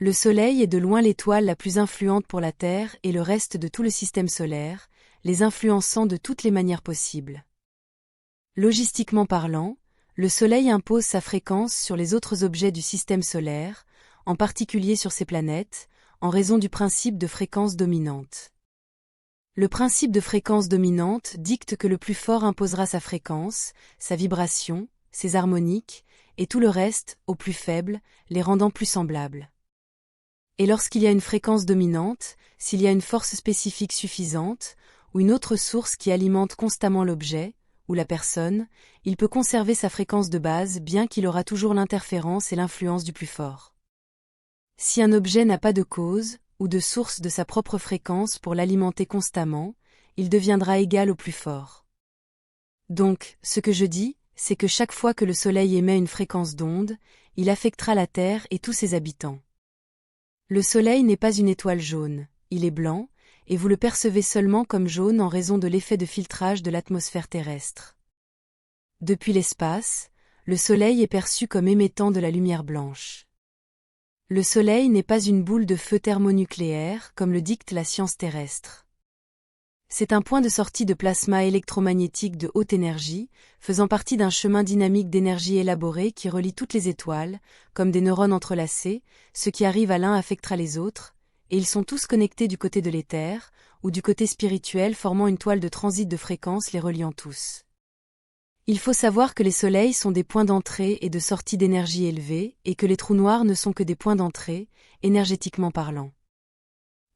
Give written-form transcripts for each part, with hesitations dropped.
Le Soleil est de loin l'étoile la plus influente pour la Terre et le reste de tout le système solaire, les influençant de toutes les manières possibles. Logistiquement parlant, le Soleil impose sa fréquence sur les autres objets du système solaire, en particulier sur ses planètes, en raison du principe de fréquence dominante. Le principe de fréquence dominante dicte que le plus fort imposera sa fréquence, sa vibration, ses harmoniques, et tout le reste, au plus faible, les rendant plus semblables. Et lorsqu'il y a une fréquence dominante, s'il y a une force spécifique suffisante, ou une autre source qui alimente constamment l'objet, ou la personne, il peut conserver sa fréquence de base bien qu'il aura toujours l'interférence et l'influence du plus fort. Si un objet n'a pas de cause, ou de source de sa propre fréquence pour l'alimenter constamment, il deviendra égal au plus fort. Donc, ce que je dis, c'est que chaque fois que le Soleil émet une fréquence d'onde, il affectera la Terre et tous ses habitants. Le Soleil n'est pas une étoile jaune, il est blanc, et vous le percevez seulement comme jaune en raison de l'effet de filtrage de l'atmosphère terrestre. Depuis l'espace, le Soleil est perçu comme émettant de la lumière blanche. Le Soleil n'est pas une boule de feu thermonucléaire comme le dicte la science terrestre. C'est un point de sortie de plasma électromagnétique de haute énergie, faisant partie d'un chemin dynamique d'énergie élaboré qui relie toutes les étoiles, comme des neurones entrelacés, ce qui arrive à l'un affectera les autres, et ils sont tous connectés du côté de l'éther, ou du côté spirituel formant une toile de transit de fréquences les reliant tous. Il faut savoir que les soleils sont des points d'entrée et de sortie d'énergie élevée, et que les trous noirs ne sont que des points d'entrée, énergétiquement parlant.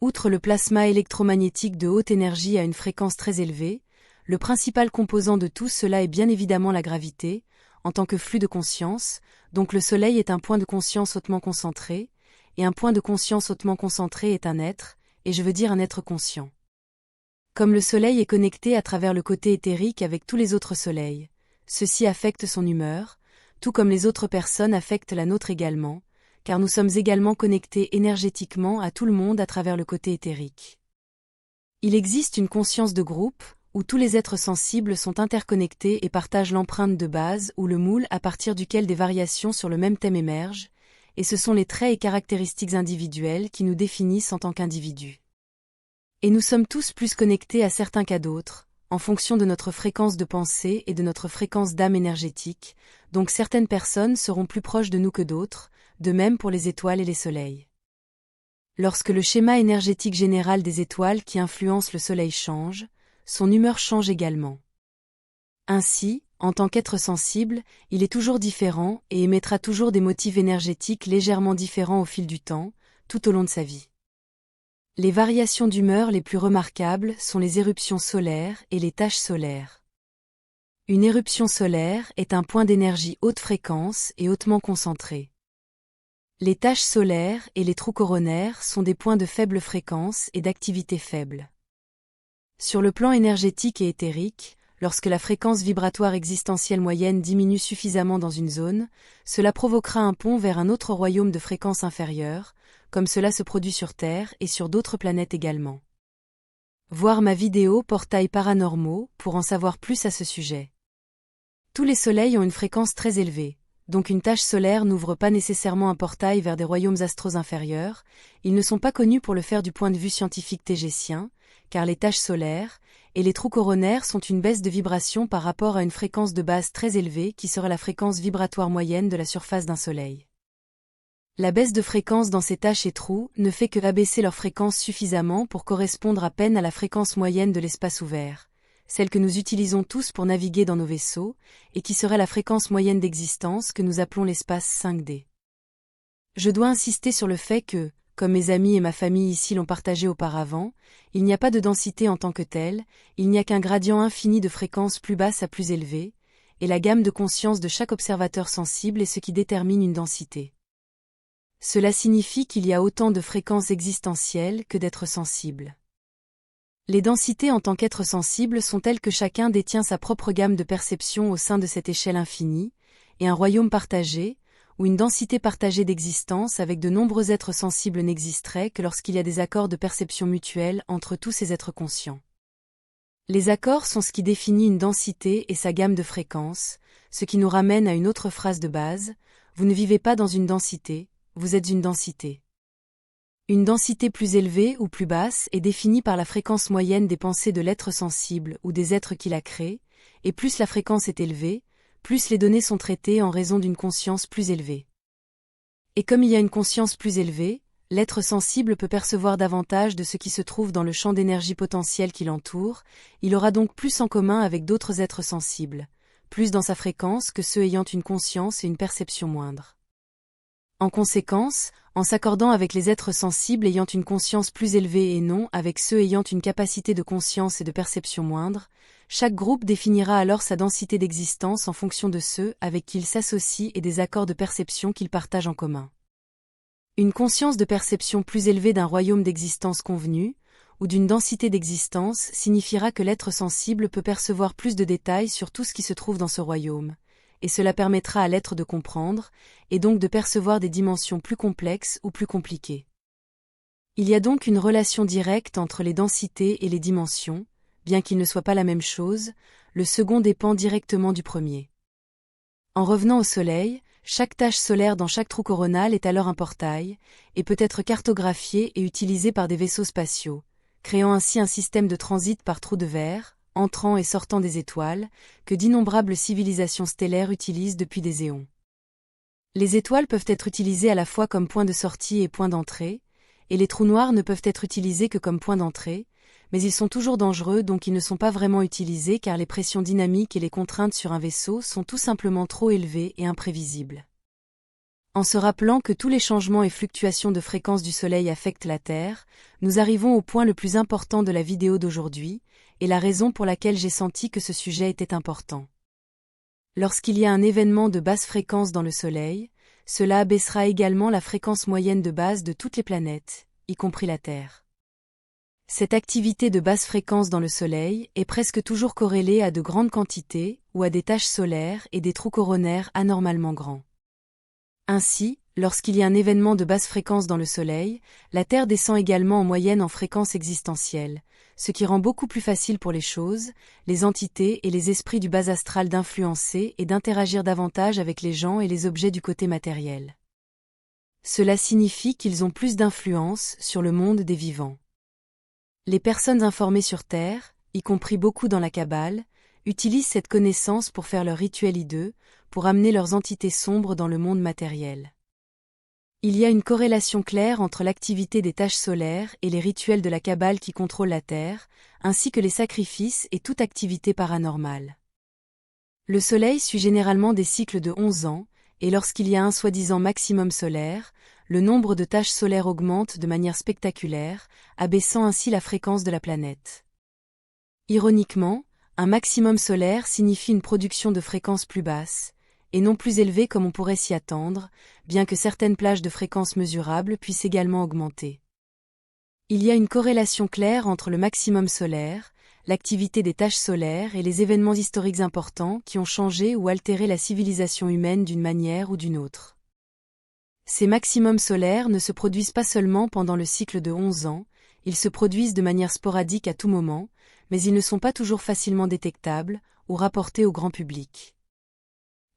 Outre le plasma électromagnétique de haute énergie à une fréquence très élevée, le principal composant de tout cela est bien évidemment la gravité, en tant que flux de conscience, donc le Soleil est un point de conscience hautement concentré, et un point de conscience hautement concentré est un être, et je veux dire un être conscient. Comme le Soleil est connecté à travers le côté éthérique avec tous les autres soleils, ceci affecte son humeur, tout comme les autres personnes affectent la nôtre également, car nous sommes également connectés énergétiquement à tout le monde à travers le côté éthérique. Il existe une conscience de groupe, où tous les êtres sensibles sont interconnectés et partagent l'empreinte de base ou le moule à partir duquel des variations sur le même thème émergent, et ce sont les traits et caractéristiques individuelles qui nous définissent en tant qu'individus. Et nous sommes tous plus connectés à certains qu'à d'autres, en fonction de notre fréquence de pensée et de notre fréquence d'âme énergétique, donc certaines personnes seront plus proches de nous que d'autres, de même pour les étoiles et les soleils. Lorsque le schéma énergétique général des étoiles qui influence le Soleil change, son humeur change également. Ainsi, en tant qu'être sensible, il est toujours différent et émettra toujours des motifs énergétiques légèrement différents au fil du temps, tout au long de sa vie. Les variations d'humeur les plus remarquables sont les éruptions solaires et les taches solaires. Une éruption solaire est un point d'énergie haute fréquence et hautement concentré. Les taches solaires et les trous coronaires sont des points de faible fréquence et d'activité faible. Sur le plan énergétique et éthérique, lorsque la fréquence vibratoire existentielle moyenne diminue suffisamment dans une zone, cela provoquera un pont vers un autre royaume de fréquence inférieure, comme cela se produit sur Terre et sur d'autres planètes également. Voir ma vidéo Portails paranormaux pour en savoir plus à ce sujet. Tous les soleils ont une fréquence très élevée, donc une tache solaire n'ouvre pas nécessairement un portail vers des royaumes astraux inférieurs, ils ne sont pas connus pour le faire du point de vue scientifique tégécien, car les taches solaires et les trous coronaires sont une baisse de vibration par rapport à une fréquence de base très élevée qui serait la fréquence vibratoire moyenne de la surface d'un soleil. La baisse de fréquence dans ces taches et trous ne fait que abaisser leur fréquence suffisamment pour correspondre à peine à la fréquence moyenne de l'espace ouvert, celle que nous utilisons tous pour naviguer dans nos vaisseaux, et qui serait la fréquence moyenne d'existence que nous appelons l'espace 5D. Je dois insister sur le fait que, comme mes amis et ma famille ici l'ont partagé auparavant, il n'y a pas de densité en tant que telle, il n'y a qu'un gradient infini de fréquences plus basses à plus élevées, et la gamme de conscience de chaque observateur sensible est ce qui détermine une densité. Cela signifie qu'il y a autant de fréquences existentielles que d'êtres sensibles. Les densités en tant qu'êtres sensibles sont telles que chacun détient sa propre gamme de perception au sein de cette échelle infinie, et un royaume partagé, où une densité partagée d'existence avec de nombreux êtres sensibles n'existerait que lorsqu'il y a des accords de perception mutuelle entre tous ces êtres conscients. Les accords sont ce qui définit une densité et sa gamme de fréquences, ce qui nous ramène à une autre phrase de base, vous ne vivez pas dans une densité, vous êtes une densité. Une densité plus élevée ou plus basse est définie par la fréquence moyenne des pensées de l'être sensible ou des êtres qui la créent, et plus la fréquence est élevée, plus les données sont traitées en raison d'une conscience plus élevée. Et comme il y a une conscience plus élevée, l'être sensible peut percevoir davantage de ce qui se trouve dans le champ d'énergie potentiel qui l'entoure, il aura donc plus en commun avec d'autres êtres sensibles, plus dans sa fréquence que ceux ayant une conscience et une perception moindres. En conséquence, en s'accordant avec les êtres sensibles ayant une conscience plus élevée et non avec ceux ayant une capacité de conscience et de perception moindre, chaque groupe définira alors sa densité d'existence en fonction de ceux avec qui il s'associe et des accords de perception qu'il partage en commun. Une conscience de perception plus élevée d'un royaume d'existence convenu, ou d'une densité d'existence signifiera que l'être sensible peut percevoir plus de détails sur tout ce qui se trouve dans ce royaume, et cela permettra à l'être de comprendre, et donc de percevoir des dimensions plus complexes ou plus compliquées. Il y a donc une relation directe entre les densités et les dimensions, bien qu'ils ne soient pas la même chose, le second dépend directement du premier. En revenant au Soleil, chaque tache solaire dans chaque trou coronal est alors un portail, et peut être cartographié et utilisé par des vaisseaux spatiaux, créant ainsi un système de transit par trous de verre, entrant et sortant des étoiles, que d'innombrables civilisations stellaires utilisent depuis des éons. Les étoiles peuvent être utilisées à la fois comme point de sortie et point d'entrée, et les trous noirs ne peuvent être utilisés que comme point d'entrée, mais ils sont toujours dangereux donc ils ne sont pas vraiment utilisés car les pressions dynamiques et les contraintes sur un vaisseau sont tout simplement trop élevées et imprévisibles. En se rappelant que tous les changements et fluctuations de fréquence du Soleil affectent la Terre, nous arrivons au point le plus important de la vidéo d'aujourd'hui, et la raison pour laquelle j'ai senti que ce sujet était important. Lorsqu'il y a un événement de basse fréquence dans le Soleil, cela abaissera également la fréquence moyenne de base de toutes les planètes, y compris la Terre. Cette activité de basse fréquence dans le Soleil est presque toujours corrélée à de grandes quantités ou à des taches solaires et des trous coronaires anormalement grands. Ainsi, lorsqu'il y a un événement de basse fréquence dans le Soleil, la Terre descend également en moyenne en fréquence existentielle, ce qui rend beaucoup plus facile pour les choses, les entités et les esprits du bas astral d'influencer et d'interagir davantage avec les gens et les objets du côté matériel. Cela signifie qu'ils ont plus d'influence sur le monde des vivants. Les personnes informées sur Terre, y compris beaucoup dans la Kabbale, utilisent cette connaissance pour faire leurs rituels hideux, pour amener leurs entités sombres dans le monde matériel. Il y a une corrélation claire entre l'activité des taches solaires et les rituels de la Kabbale qui contrôlent la Terre, ainsi que les sacrifices et toute activité paranormale. Le Soleil suit généralement des cycles de 11 ans, et lorsqu'il y a un soi-disant maximum solaire, le nombre de taches solaires augmente de manière spectaculaire, abaissant ainsi la fréquence de la planète. Ironiquement, un maximum solaire signifie une production de fréquence plus basse, et non plus élevée comme on pourrait s'y attendre, bien que certaines plages de fréquences mesurables puissent également augmenter. Il y a une corrélation claire entre le maximum solaire, l'activité des taches solaires et les événements historiques importants qui ont changé ou altéré la civilisation humaine d'une manière ou d'une autre. Ces maximums solaires ne se produisent pas seulement pendant le cycle de 11 ans, ils se produisent de manière sporadique à tout moment, mais ils ne sont pas toujours facilement détectables ou rapportés au grand public.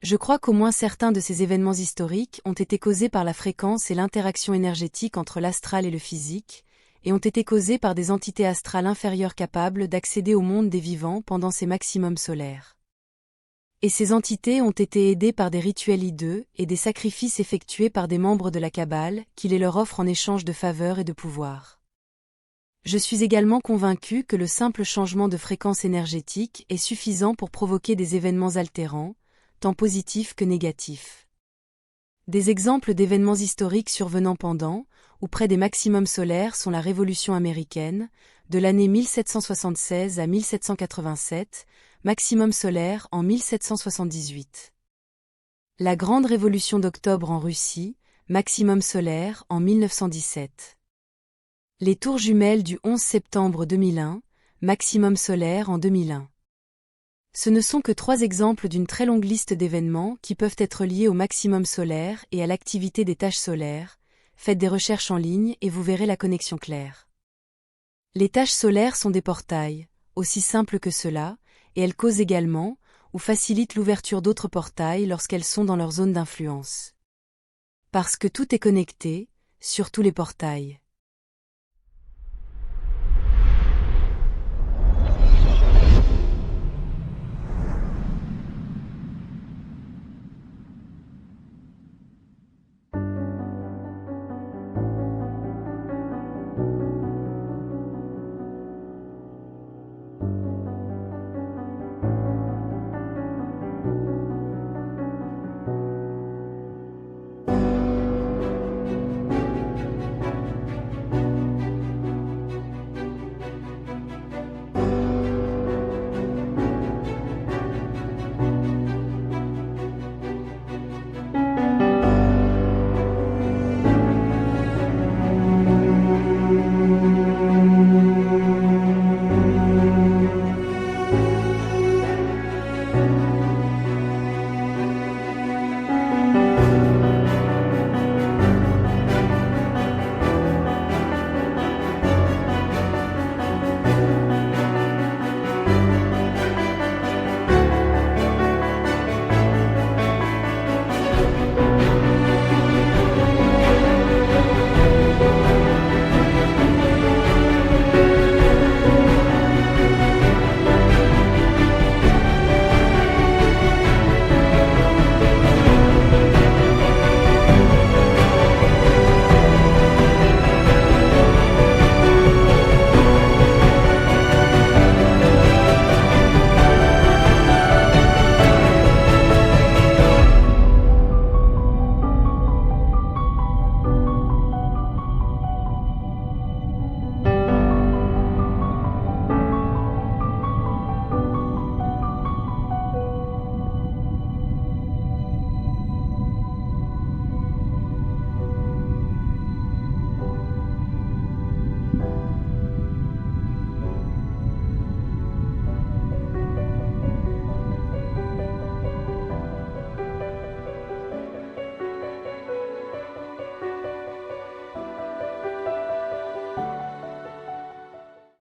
Je crois qu'au moins certains de ces événements historiques ont été causés par la fréquence et l'interaction énergétique entre l'astral et le physique, et ont été causés par des entités astrales inférieures capables d'accéder au monde des vivants pendant ces maximums solaires. Et ces entités ont été aidées par des rituels hideux et des sacrifices effectués par des membres de la Kabbale qui les leur offrent en échange de faveurs et de pouvoir. Je suis également convaincu que le simple changement de fréquence énergétique est suffisant pour provoquer des événements altérants, tant positifs que négatifs. Des exemples d'événements historiques survenant pendant ou près des maximums solaires sont la Révolution américaine, de l'année 1776 à 1787, maximum solaire en 1778. La Grande Révolution d'octobre en Russie, maximum solaire en 1917. Les tours jumelles du 11 septembre 2001, maximum solaire en 2001. Ce ne sont que 3 exemples d'une très longue liste d'événements qui peuvent être liés au maximum solaire et à l'activité des taches solaires. Faites des recherches en ligne et vous verrez la connexion claire. Les taches solaires sont des portails, aussi simples que cela, et elles causent également, ou facilitent l'ouverture d'autres portails lorsqu'elles sont dans leur zone d'influence. Parce que tout est connecté, surtout les portails.